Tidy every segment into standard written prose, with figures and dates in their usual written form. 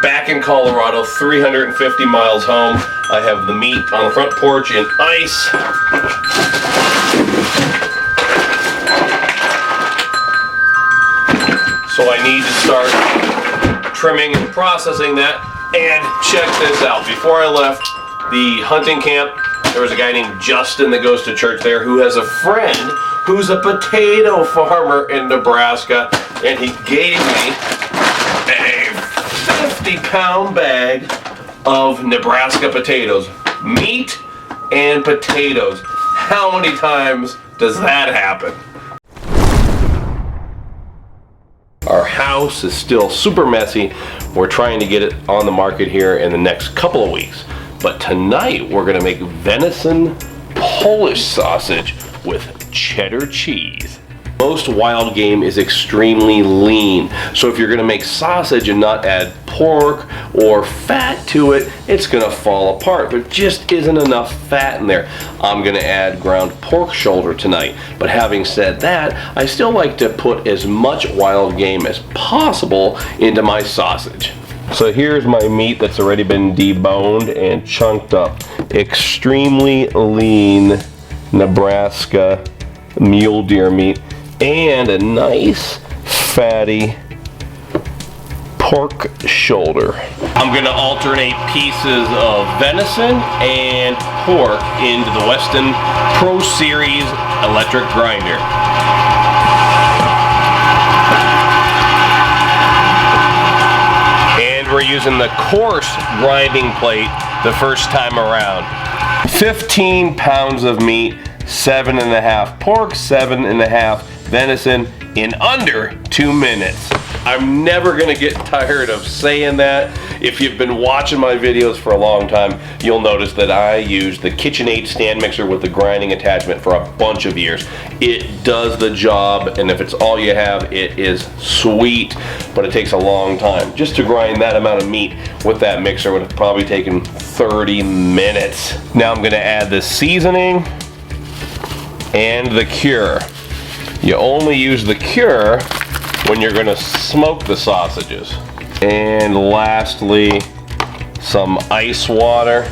Back in Colorado, 350 miles home. I have the meat on the front porch in ice. So I need to start trimming and processing that. And check this out. Before I left the hunting camp, there was a guy named Justin that goes to church there who has a friend who's a potato farmer in Nebraska, and he gave me a 50-pound bag of Nebraska potatoes. Meat and potatoes. How many times does that happen? Our house is still super messy. We're trying to get it on the market here in the next couple of weeks. But tonight we're gonna make venison Polish sausage with cheddar cheese. Most wild game is extremely lean. So if you're gonna make sausage and not add pork or fat to it, it's gonna fall apart. There just isn't enough fat in there. I'm gonna add ground pork shoulder tonight. But having said that, I still like to put as much wild game as possible into my sausage. So here's my meat that's already been deboned and chunked up. Extremely lean Nebraska mule deer meat and a nice fatty pork shoulder. I'm gonna alternate pieces of venison and pork into the Weston Pro Series electric grinder. And we're using the coarse grinding plate the first time around. 15 pounds of meat, 7.5 pork, 7.5 venison in under 2 minutes. I'm never gonna get tired of saying that. If you've been watching my videos for a long time, you'll notice that I use the KitchenAid stand mixer with the grinding attachment for a bunch of years. It does the job, and if it's all you have, it is sweet, but it takes a long time. Just to grind that amount of meat with that mixer would have probably taken 30 minutes. Now I'm gonna add the seasoning and the cure. You only use the cure when you're gonna smoke the sausages. And lastly, some ice water.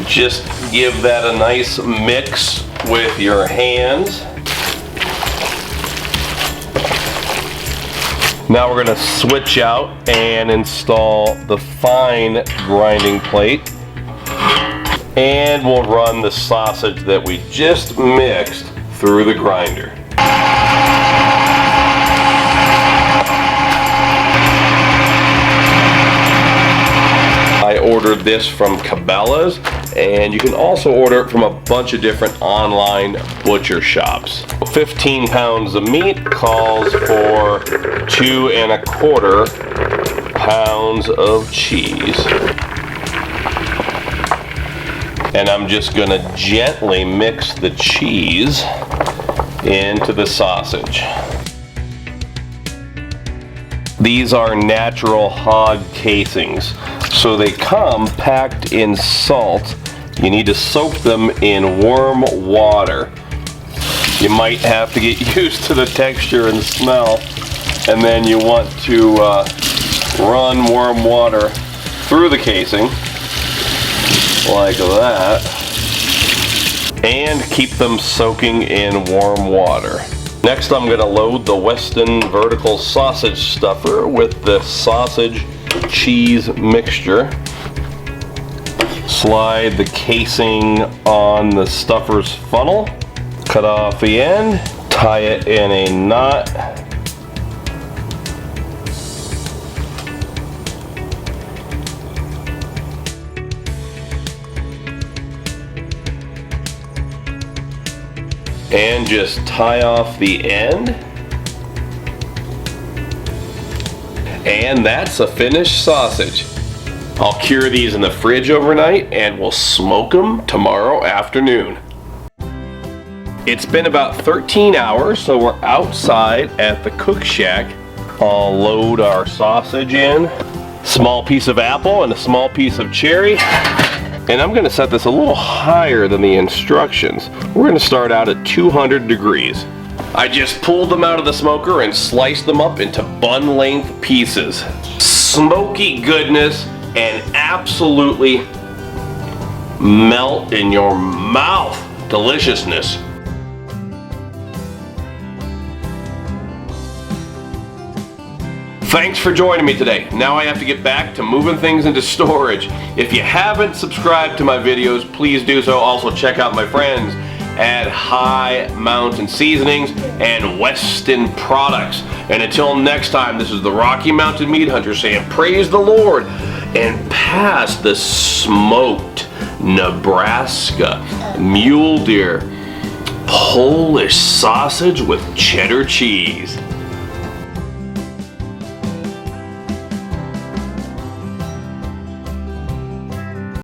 Just give that a nice mix with your hands. Now we're gonna switch out and install the fine grinding plate. And we'll run the sausage that we just mixed through the grinder. I ordered this from Cabela's, and you can also order it from a bunch of different online butcher shops. 15 pounds of meat calls for 2.25 pounds of cheese. And I'm just gonna gently mix the cheese into the sausage. These are natural hog casings, so they come packed in salt. You need to soak them in warm water. You might have to get used to the texture and smell, and then you want to run warm water through the casing like that, and keep them soaking in warm water. Next, I'm going to load the Weston vertical sausage stuffer with the sausage cheese mixture. Slide the casing on the stuffer's funnel, cut off the end, tie it in a knot, and just tie off the end. And that's a finished sausage. I'll cure these in the fridge overnight and we'll smoke them tomorrow afternoon. It's been about 13 hours, so we're outside at the cook shack. I'll load our sausage in. Small piece of apple and a small piece of cherry. And I'm going to set this a little higher than the instructions. We're going to start out at 200 degrees. I just pulled them out of the smoker and sliced them up into bun length pieces. smoky goodness and absolutely melt in your mouth deliciousness. Thanks for joining me today. Now I have to get back to moving things into storage. If you haven't subscribed to my videos, please do so. Also check out my friends at Hi Mountain Seasonings and Weston Products. And until next time, this is the Rocky Mountain Meat Hunter saying praise the Lord and pass the smoked Nebraska mule deer Polish sausage with cheddar cheese.